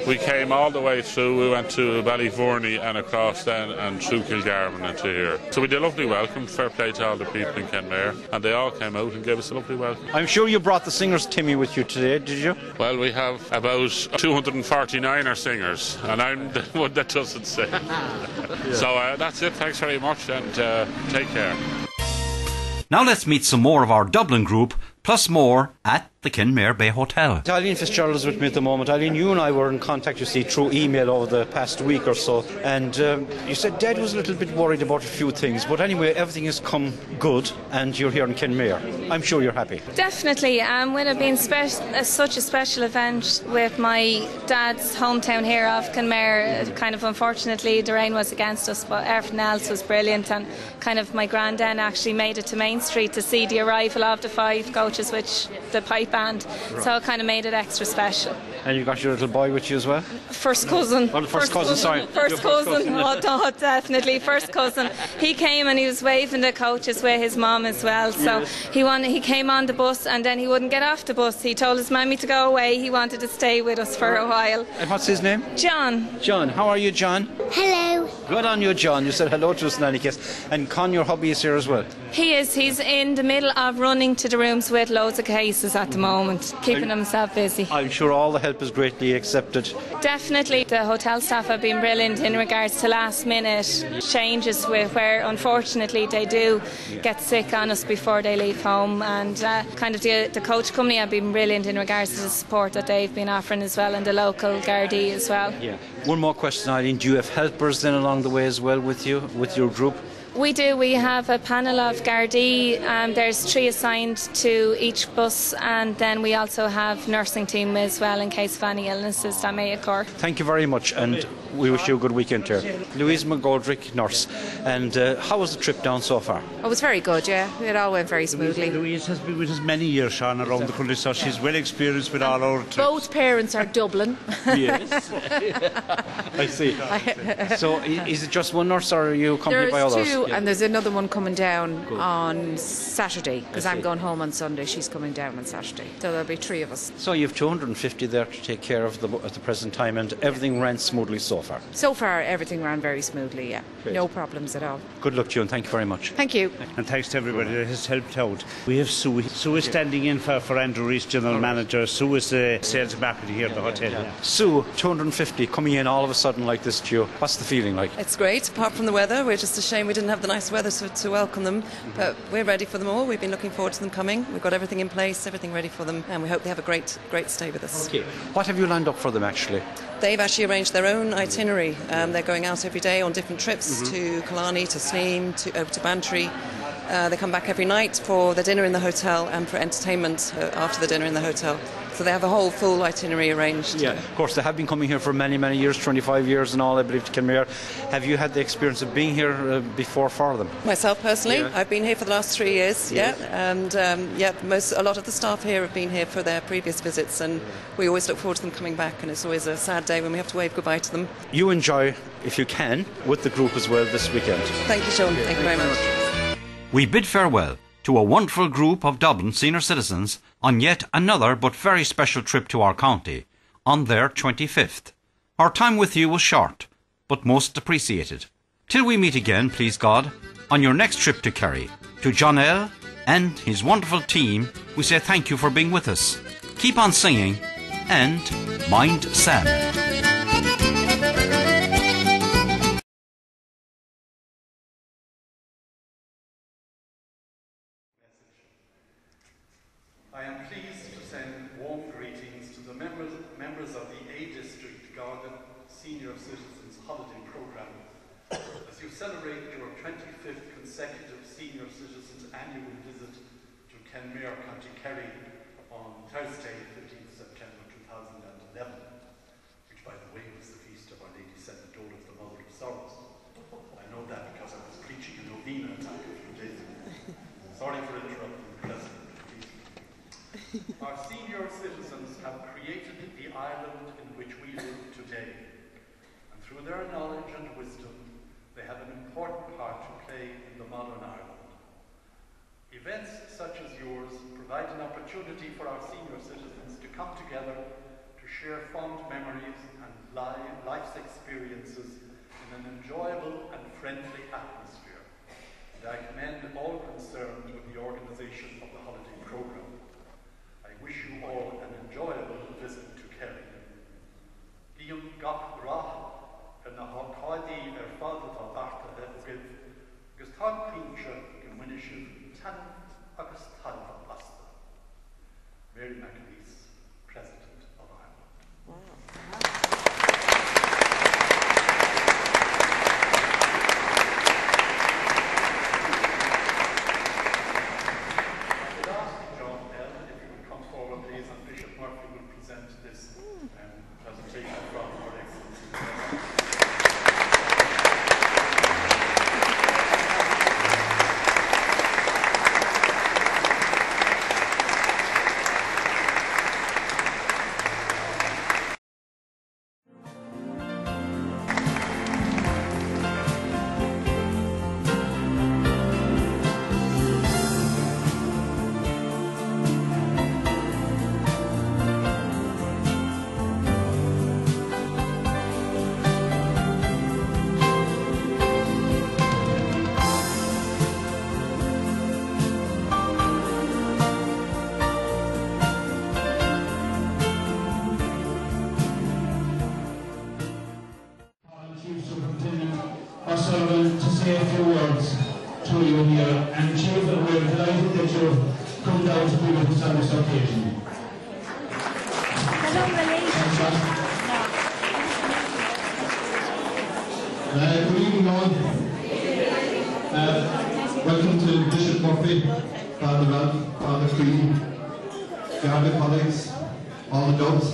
N: we came all the way through. We went to Ballyvourney and across then, and through Kilgarvan and to here. So we did a lovely welcome. Fair play to all the people in Kenmare, and they all came out and gave us a lovely welcome.
O: I'm sure you brought the singers, Timmy, with you today, did you?
N: Well, we have about 249 singers, and I'm the one that doesn't sing. So that's it. Thanks very much, and take care.
O: Now let's meet some more of our Dublin group, plus more at the Kenmare Bay Hotel. Eileen Fitzgerald is with me at the moment. Eileen, you and I were in contact, you see, through email over the past week or so, and you said Dad was a little bit worried about a few things, but anyway, everything has come good, and you're here in Kenmare. I'm sure you're happy.
D: Definitely. When it being such a special event with my dad's hometown here of Kenmare, kind of unfortunately the rain was against us, but everything else was brilliant, and kind of my granddad actually made it to Main Street to see the arrival of the 5 coaches, which the pipe band, so it kind of made it extra special.
O: And you got your little boy with you as well?
D: First cousin.
O: Oh, first cousin, sorry.
D: First cousin, oh, definitely. First cousin. He came and he was waving the coaches with his mum as well. So he came on the bus and then he wouldn't get off the bus. He told his mammy to go away. He wanted to stay with us for a while.
O: And what's his name?
D: John.
O: John, how are you, John?
D: Hello.
O: Good on you, John. You said hello to us in any case. And Con, your hubby, is here as well?
D: He is. He's in the middle of running to the rooms with loads of cases at the moment, keeping himself busy.
O: I'm sure all the help is greatly accepted.
D: Definitely. The hotel staff have been brilliant in regards to last minute changes where unfortunately they do get sick on us before they leave home, and kind of the coach company have been brilliant in regards to the support that they've been offering as well, and the local Gardaí as well.
O: Yeah. One more question, Eileen. Do you have helpers then along the way as well with you, with your group?
D: We do. We have a panel of Gardaí. There's 3 assigned to each bus, and then we also have nursing team as well in case of any illnesses that may occur.
O: Thank you very much, and We wish you a good weekend here. Louise McGoldrick, nurse. And how was the trip down so far?
B: It was very good, yeah. It all went very smoothly.
P: Louise has been with us many years, Sean, around the country, so she's well experienced with all our trips.
B: Both parents are Dublin.
O: Yes. I see. So is it just one nurse or are you accompanied by others?
B: There's two, and there's another one coming down on Saturday, because I'm going home on Sunday. She's coming down on Saturday. So there'll be 3 of us.
O: So you have 250 there to take care of at the present time, and everything ran smoothly so far?
B: So far, everything ran very smoothly, yeah.
O: Great.
B: No problems at all.
O: Good luck to you, and thank you very much.
B: Thank you.
P: And thanks to everybody that has helped out. We have Sue. Sue is standing in for Andrew Rees, General Manager. Sue is the sales and marketing here at the hotel.
O: Yeah. Sue, 250 coming in all of a sudden like this to you. What's the feeling like?
E: It's great, apart from the weather. We're just ashamed we didn't have the nice weather to welcome them. But we're ready for them all. We've been looking forward to them coming. We've got everything in place, everything ready for them, and we hope they have a great stay with us.
O: Okay. What have you lined up for them actually?
E: They've actually arranged their own itinerary. They're going out every day on different trips to Killarney, to Sneem, over to Bantry. They come back every night for the dinner in the hotel and for entertainment after the dinner in the hotel. So they have a whole full itinerary arranged.
O: Yeah, of course, they have been coming here for many, many years, 25 years and all, I believe, to Kenmare. Have you had the experience of being here before for them?
E: Myself personally,
O: yeah.
E: I've been here for the last 3 years, yeah. And a lot of the staff here have been here for their previous visits, and we always look forward to them coming back, and it's always a sad day when we have to wave goodbye to them.
O: You enjoy, if you can, with the group as well this weekend.
E: Thank you, Sean. Thank you very much.
O: We bid farewell to a wonderful group of Dublin senior citizens on yet another but very special trip to our county, on their 25th. Our time with you was short, but most appreciated. Till we meet again, please God, on your next trip to Kerry, to John L. and his wonderful team, we say thank you for being with us. Keep on singing, and mind Sam.
W: I am pleased to send warm greetings to the members of the A District Garda Senior Citizens Holiday Programme as you celebrate your 25th consecutive Senior Citizens Annual visit to Kenmare, County Kerry on Thursday, 15th September 2011, which by the way was the feast of Our Lady St. Dole of the Mother of Sorrows. I know that because I was preaching a novena attack a few days ago. Sorry for interrupting the President. Our senior citizens have created the island in which we live today, and through their knowledge and wisdom, they have an important part to play in the modern Ireland. Events such as yours provide an opportunity for our senior citizens to come together to share fond memories and life's experiences in an enjoyable and friendly atmosphere. And I commend all concerned with the organisation of the holiday programme. I wish you all an enjoyable visit to Kerry. Díam gach rach na hácáidí fáilte tá bharrta agad, agus tá clínse go mhaine sibh tan agus talmha pasta. Mary McAleese, President of Ireland.
X: To say a few words to you here, and Chief, we're delighted that you've come down to be with us on this occasion. Good evening all. Welcome to Bishop Murphy, Father Ralph, Father Crean, Garda colleagues, all the dogs.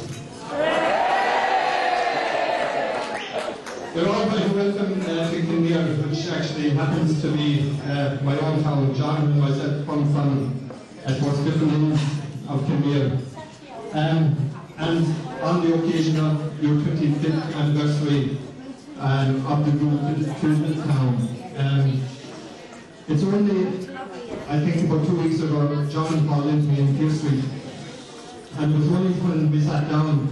G: actually happens to be my own town. John and myself come from towards different ends of Kinmare. And on the occasion of your 25th anniversary of the group to town, it's only, I think about 2 weeks ago, John called into me in Keir Street, and it was only when we sat down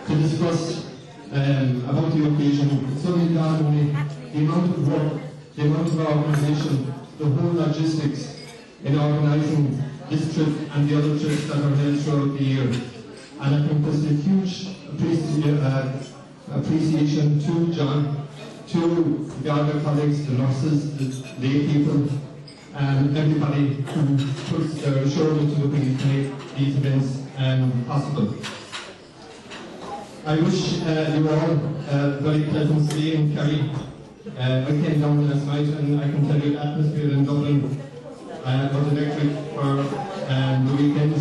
G: to discuss about the occasion, it suddenly dawned on me the amount of work, the amount of organisation, the whole logistics in organising this trip and the other trips that are held throughout the year. And I think there's a huge appreciation to John, to the other colleagues, the nurses, the lay people, and everybody who puts their shoulder to the wheel to make these events possible. I wish you all a very pleasant stay in Kerry. I came down last night and I can tell you the atmosphere in Dublin was electric for the weekend.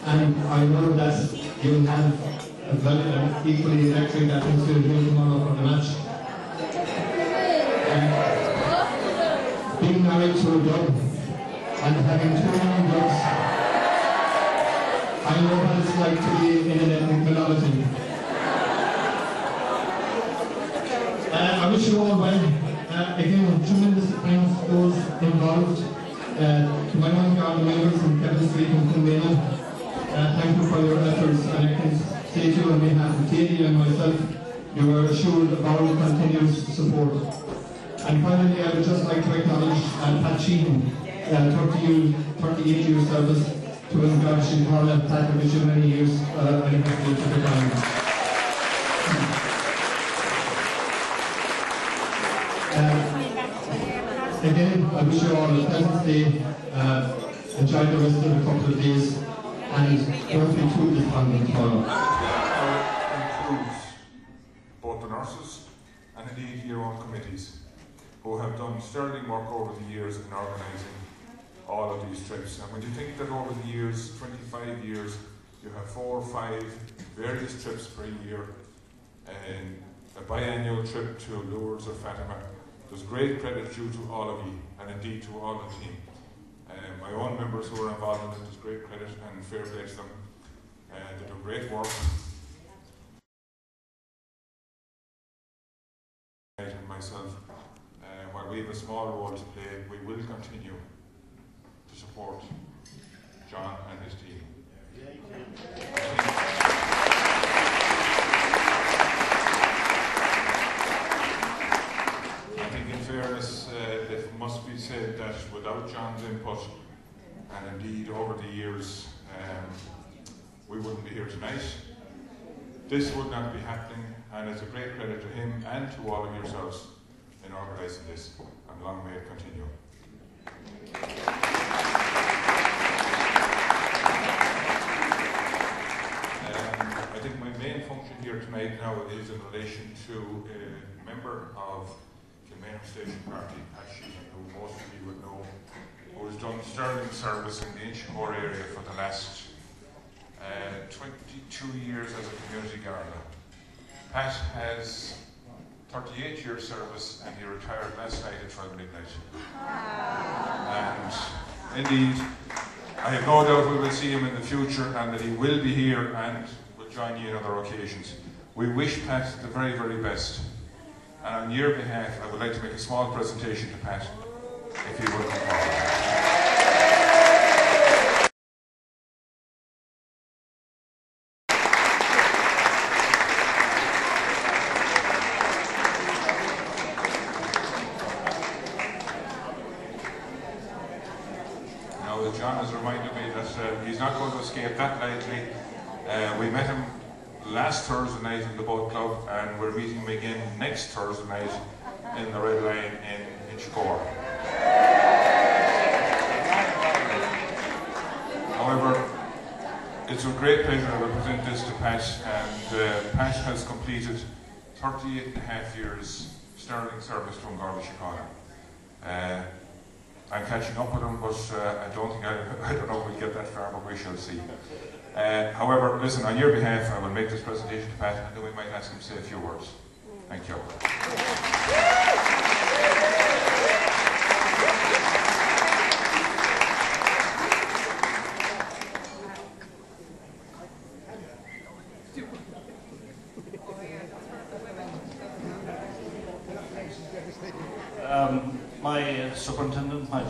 G: And I know that you will have a very equally electric atmosphere here tomorrow for the match. Being married to a dog and having 2 young dogs, I know what it's like to be in an ethnic minority. I wish you all well. Again, tremendous thanks to those involved, to my own Garda members in Kevin Street and Kinmare. Thank you for your efforts, and I can say to you on behalf of Katie and myself, you are assured of our continuous support. And finally, I would just like to acknowledge Pat Sheehan, 38 years service to Garda Síochána. Pat, I wish you many years and a happy to the time. Again, I wish you all a pleasant day. Enjoy the rest of the couple of days, and don't be too despondent tomorrow.
H: Includes both the nurses and indeed your own committees, who have done sterling work over the years in organising all of these trips. And when you think that over the years, 25 years, you have 4 or 5 various trips per year, and a biannual trip to Lourdes or Fatima, there's great credit due to all of you, and indeed to all the team. My own members who are involved in it, there's great credit and fair play to them. They do great work. And myself, while we have a small role to play, we will continue to support John and his team. I think in fairness, it must be said that without John's input, and indeed over the years, we wouldn't be here tonight. This would not be happening, and it's a great credit to him and to all of yourselves in organising this, and long may it continue. I think my main function here tonight now is in relation to a member of Kinmare Station Party, Pat Sheehan, who most of you would know, who has done sterling service in the Inchicore area for the last 22 years as a community Garda. Pat has 38 years service, and he retired last night at 12 midnight. And indeed, I have no doubt we will see him in the future, and that he will be here and will join you on other occasions. We wish Pat the very, very best. And on your behalf, I would like to make a small presentation to Pat, if you would come forward. John has reminded me that he's not going to escape that lightly. We met him last Thursday night in the Boat Club, and we're meeting him again next Thursday night in the Red Lion in Inchicore. However, it's a great pleasure to present this to Pat, and Pat has completed 38 and a half years sterling service from Garda Síochána. I'm catching up with him, but I don't know if we'll get that far, but we shall see. However, listen, on your behalf, I will make this presentation to Pat, and then we might ask him to say a few words. Thank you.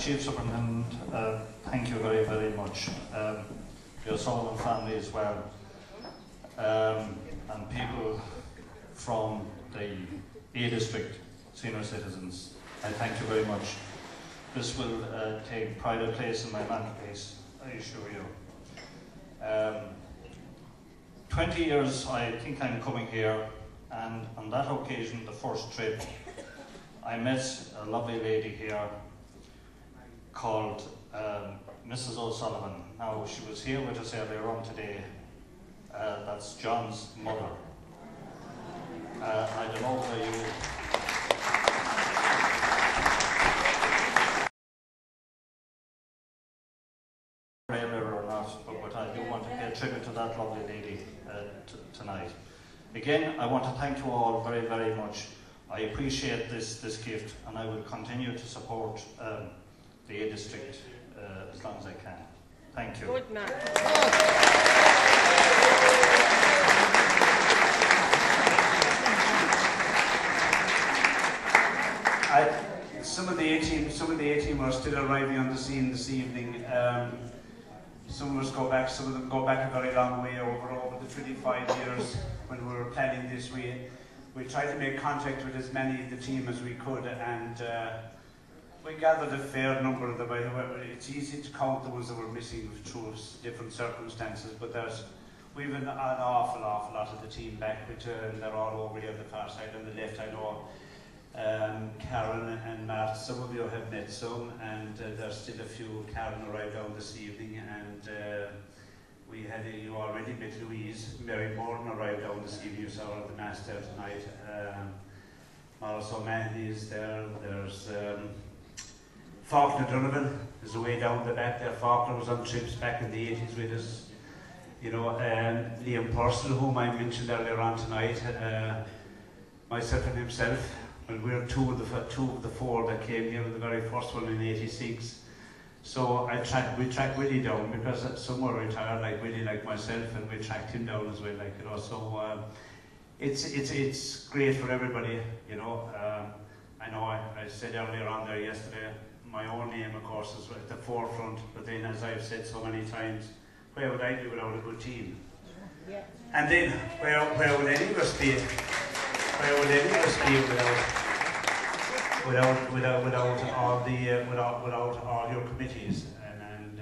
I: Chief Superintendent, thank you very, very much. Your Sullivan family as well, and people from the A District, senior citizens, I thank you very much. This will take pride of place in my mantelpiece, I assure you. 20 years I think I'm coming here, and on that occasion, the first trip, I met a lovely lady here called Mrs. O'Sullivan. Now, she was here with us earlier on today. That's John's mother. I don't know whether you... or not, but I do want to pay tribute to that lovely lady tonight. Again, I want to thank you all very, very much. I appreciate this gift, and I will continue to support the A District as long as I can. Thank you.
T: Good man.
J: Some of the A team are still arriving on the scene this evening. Some of us go back. Some of them go back a very long way over the 25 years when we were planning this. We tried to make contact with as many of the team as we could, and we gathered a fair number of them. It's easy to count the ones that were missing through different circumstances, but we've an awful lot of the team back, which they're all over here on the far side. On the left, I know Karen and Matt, some of you have met some, and there's still a few. Karen arrived down this evening, and we had you already met Louise. Mary Morton arrived down this evening, you saw her at the Mass there tonight. Maurice O'Mahony is there. There's Faulkner Donovan is away down the back there. Faulkner was on trips back in the 80s with us. You know, Liam Purcell, whom I mentioned earlier on tonight, myself and himself. Well, we're two of the four that came here, the very first one in '86. So we tracked Willie down because some were retired, like Willie, like myself, and we tracked him down as well, like, you know. So it's great for everybody, you know. I know I said earlier on there yesterday, my own name, of course, is at the forefront. But then, as I've said so many times, where would I be without a good team? Yeah. And then where would any of us be? Where would any of us be without all your committees? And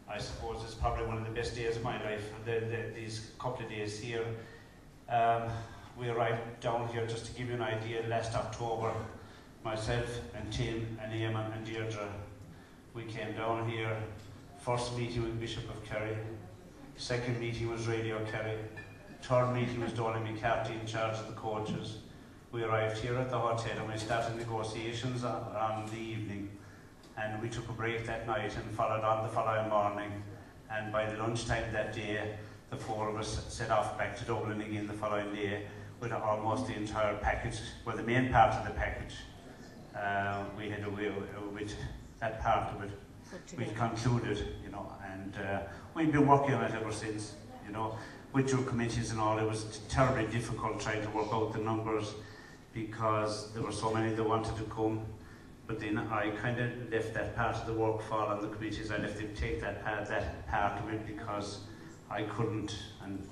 J: I suppose it's probably one of the best days of my life. These couple of days here. We arrived down here, just to give you an idea, last October. Myself and Tim and Eamon and Deirdre, we came down here. First meeting with Bishop of Kerry. Second meeting was Radio Kerry. Third meeting was Donald McCarthy in charge of the coaches. We arrived here at the hotel and we started negotiations on the evening, and we took a break that night and followed on the following morning, and by the lunchtime that day the four of us set off back to Dublin again the following day with almost the entire package, well, the main part of the package. We had away with that part of it. We concluded, you know, and we've been working on it ever since, you know. With your committees and all, it was terribly difficult trying to work out the numbers because there were so many that wanted to come. But then I kind of left that part of the work fall on the committees. I left them take that part of it because I couldn't, and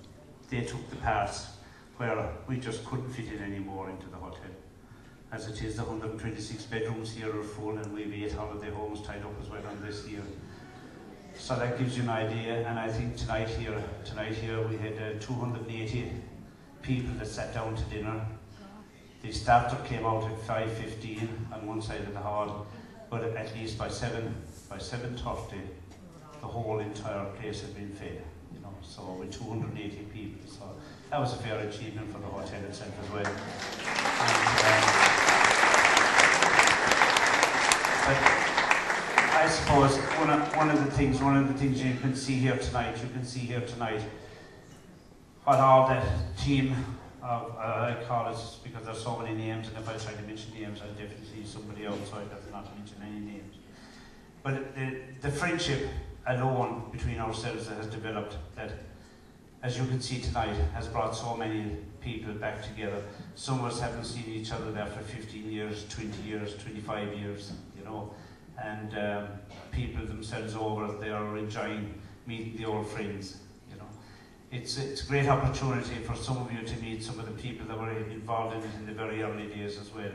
J: they took the parts where we just couldn't fit it anymore into the hotel. As it is, the 126 bedrooms here are full, and we've 8 holiday homes tied up as well on this year. So that gives you an idea, and I think tonight here we had 280 people that sat down to dinner. The starter came out at 5:15 on one side of the hall, but at least by 7:30, the whole entire place had been fed. You know, so with 280 people, so that was a fair achievement for the hotel itself as well. But I suppose one of the things you can see here tonight, what all that team of, I call it because there's so many names, and if I try to mention names, I'll definitely leave somebody out, so I have not to mention any names. But the friendship alone between ourselves that has developed, that, as you can see tonight, has brought so many people back together. Some of us haven't seen each other there for 15 years, 20 years, 25 years, you know. and people themselves over there are enjoying meeting the old friends. You know, it's a great opportunity for some of you to meet some of the people that were involved in it in the very early days as well.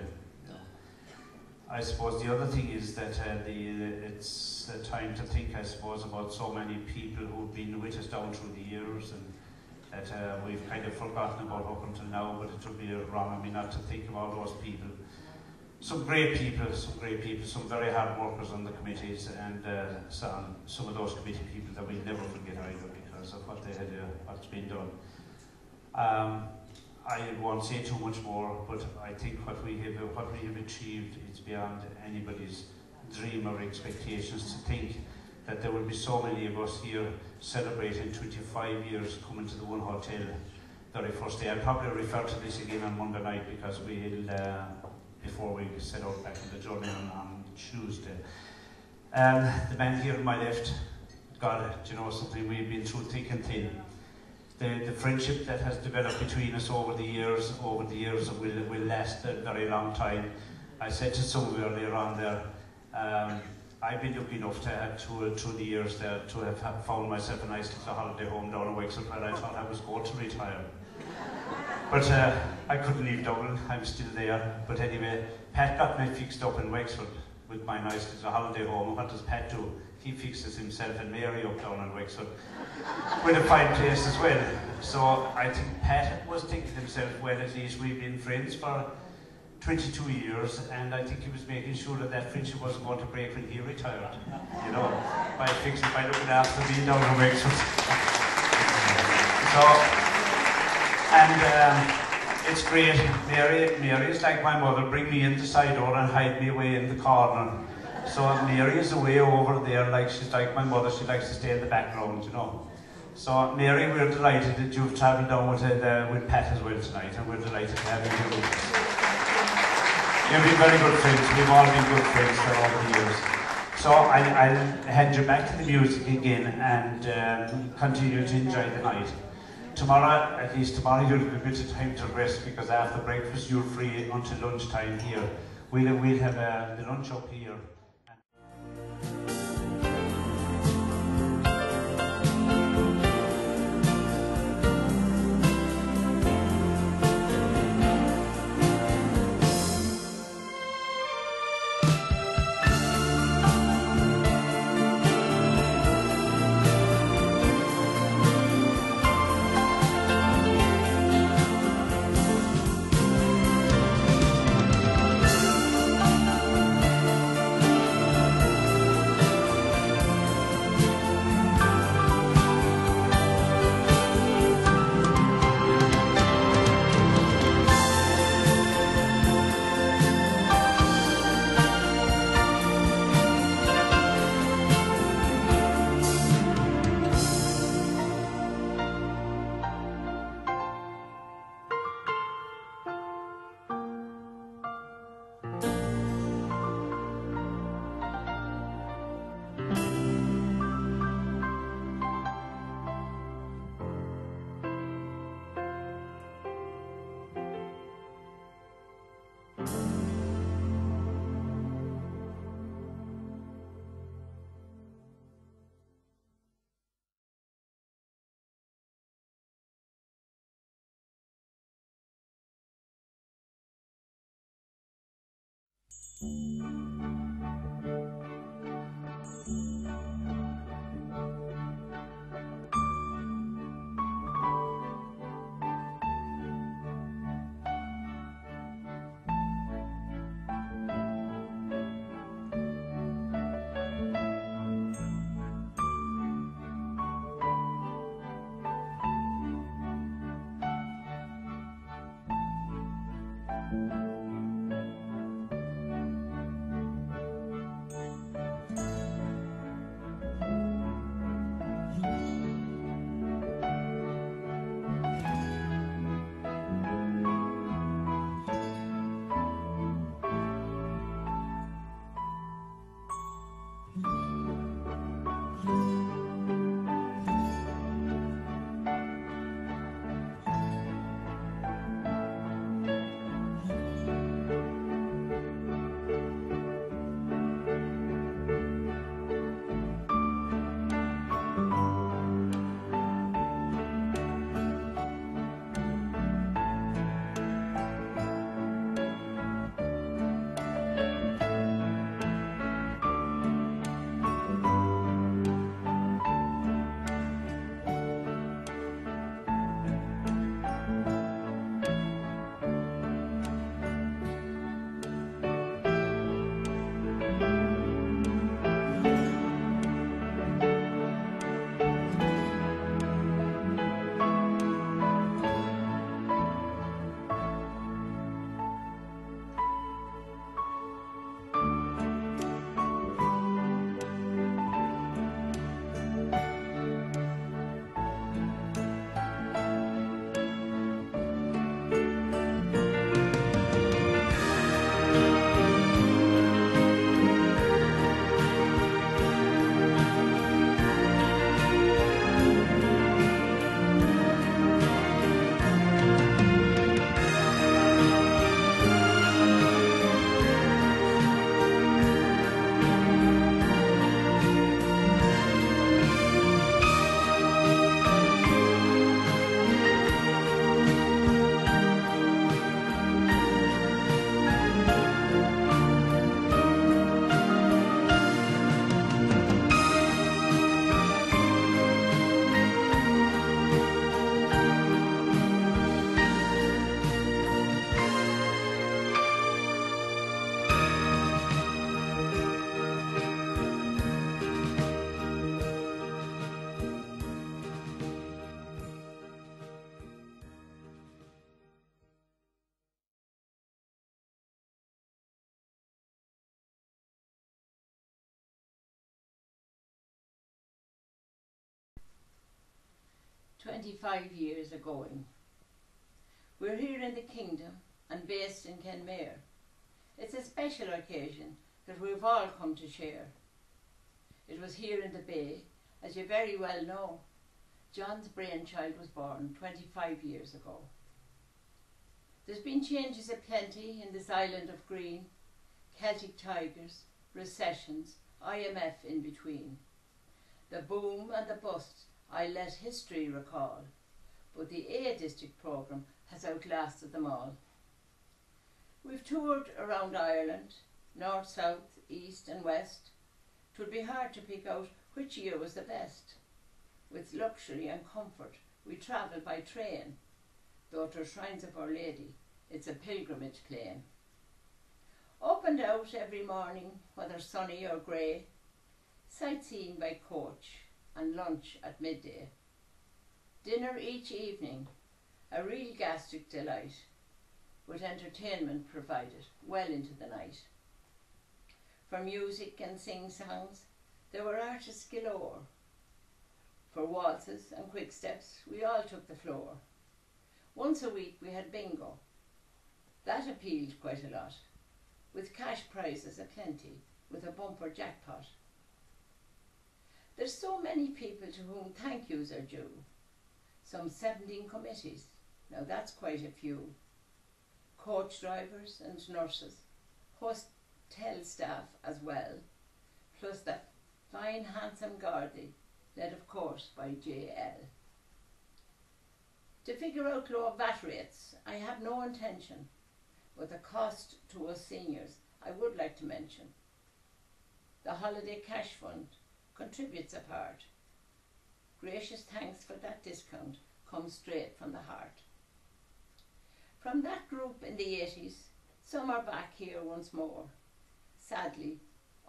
J: I suppose the other thing is that it's a time to think, I suppose, about so many people who've been with us down through the years, and that we've kind of forgotten about up until now, but it would be wrong of me not to think about those people. Some great people, some very hard workers on the committees, and some of those committee people that we'll never forget either because of what they had, what's been done. I won't say too much more, but I think what we have achieved is beyond anybody's dream or expectations. To think that there will be so many of us here celebrating 25 years coming to the One Hotel very first day. I'll probably refer to this again on Monday night because we'll, before we set out back in the journey on Tuesday. The man here on my left, God, do you know something, we've been through thick and thin. The friendship that has developed between us over the years will last a very long time. I said to some of you earlier on there, I've been lucky enough to have through the years there to have found myself a nice little holiday home down in Wexford where I thought I was going to retire. But I couldn't leave Dublin, I'm still there. But anyway, Pat got me fixed up in Wexford with my nice little holiday home. What does Pat do? He fixes himself and Mary up down in Wexford with a fine place as well. So I think Pat was thinking to himself, well, at least we've been friends for 22 years, and I think he was making sure that that friendship wasn't going to break when he retired, you know, by looking after me down in Wexford. So, and it's great. Mary is like my mother, bring me in the side door and hide me away in the corner. So Mary is away over there, like she's like my mother, she likes to stay in the background, you know. So Mary, we're delighted that you've travelled down with Pat as well tonight, and we're delighted to have you with us. You've been very good friends, we've all been good friends for all the years. So I'll hand you back to the music again and continue to enjoy the night. Tomorrow, at least tomorrow, you'll have a bit of time to rest because after breakfast you're free until lunchtime here. We'll have the lunch up here.
F: 25 years agoing. We're here in the Kingdom and based in Kenmare. It's a special occasion that we've all come to share. It was here in the Bay, as you very well know. John's brainchild was born 25 years ago. There's been changes aplenty in this island of green, Celtic tigers, recessions, IMF in between. The boom and the bust I let history recall, but the A District programme has outlasted them all. We've toured around Ireland, north, south, east and west. 'Twould be hard to pick out which year was the best. With luxury and comfort we travel by train, though to Shrines of Our Lady it's a pilgrimage plane. Up and out every morning, whether sunny or grey, sightseeing by coach and lunch at midday. Dinner each evening, a real gastric delight, with entertainment provided well into the night. For music and sing-songs there were artists galore. For waltzes and quick steps we all took the floor. Once a week we had bingo. That appealed quite a lot, with cash prizes aplenty, with a bumper jackpot. There's so many people to whom thank yous are due. Some 17 committees, now that's quite a few. Coach drivers and nurses, hotel staff as well, plus that fine handsome Gardaí, led of course by JL. To figure out low VAT rates, I have no intention, but the cost to us seniors I would like to mention. The Holiday Cash Fund contributes a part. Gracious thanks for that discount comes straight from the heart. From that group in the 80s, some are back here once more. Sadly,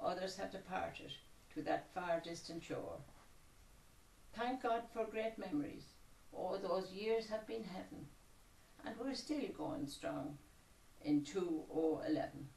F: others have departed to that far distant shore. Thank God for great memories. Oh, those years have been heaven, and we're still going strong in 2011.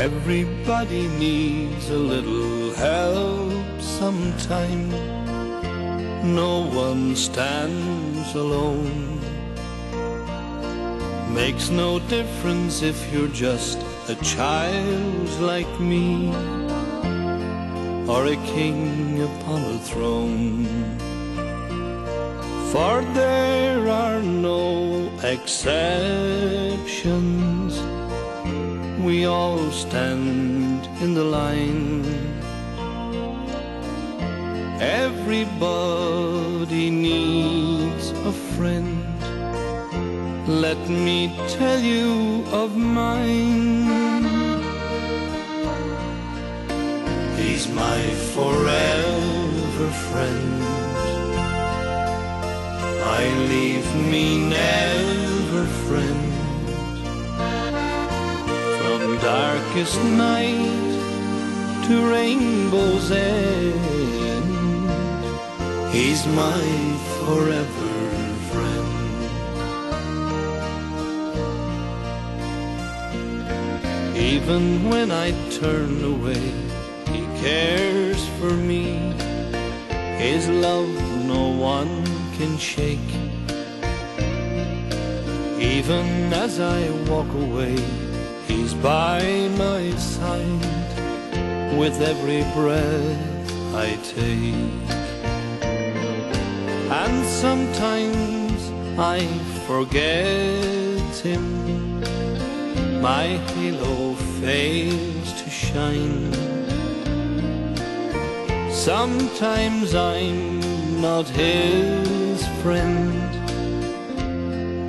A: Everybody needs a little help sometime. No one stands alone. Makes no difference if you're just a child like me, or a king upon a throne. For there are no exceptions. We all stand in the line. Everybody needs a friend. Let me tell you of mine. He's my forever friend. I leave me never, friend. From darkest night to rainbow's end, he's my forever friend. Even when I turn away, he cares for me. His love no one can shake. Even as I walk away, he's by my side with every breath I take. And sometimes I forget him. My halo fails to shine. Sometimes I'm not his friend,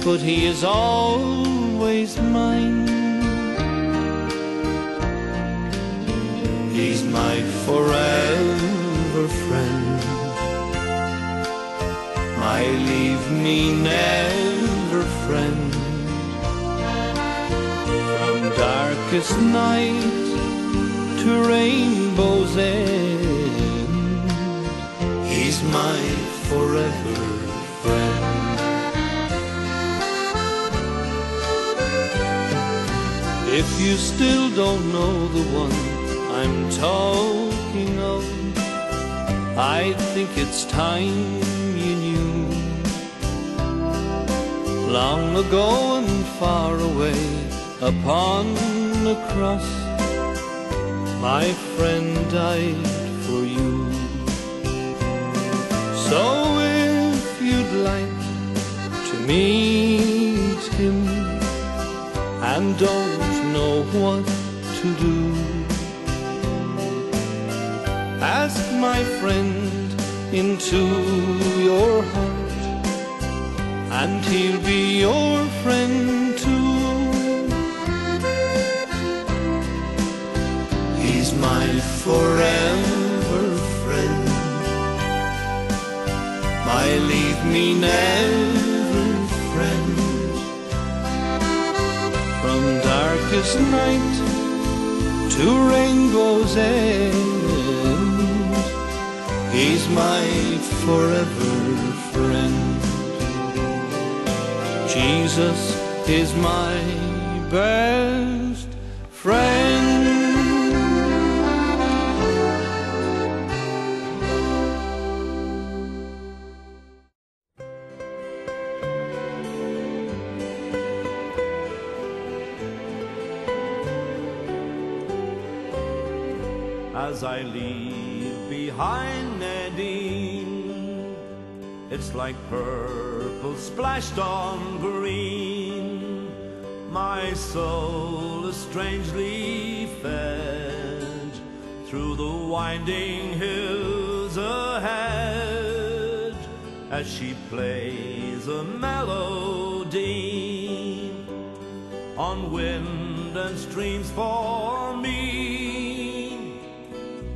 A: but he is always mine. He's my forever friend. My leave me never friend. From darkest night to rainbow's end, he's my forever friend. If you still don't know the one I'm talking of, I think it's time you knew. Long ago and far away upon the cross, my friend died for you. So if you'd like to meet him and don't know what to do, ask my friend into your heart, and he'll be your friend too. He's my forever friend. My leave me never friend. From darkest night to rainbow's end, he's my forever friend. Jesus is my best friend.
K: As I leave behind Nadine, it's like purple splashed on green. My soul is strangely fed through the winding hills ahead, as she plays a melody on wind and streams for me.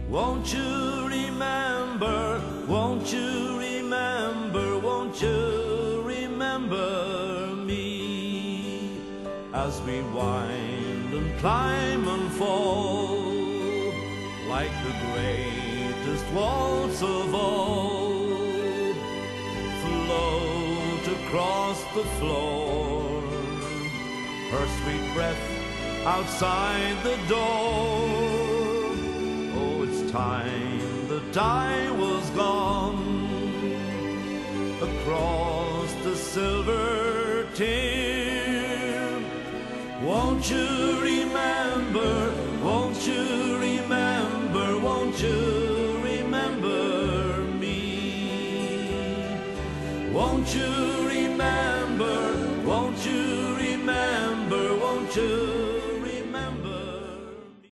K: Won't you remember, won't you remember, won't you remember me, as we wind and climb and fall, like the greatest waltz of all, float across the floor, her sweet breath outside the door. Oh, it's time that I was gone across the silver Thames. Won't you remember, won't you remember, won't you remember me? Won't you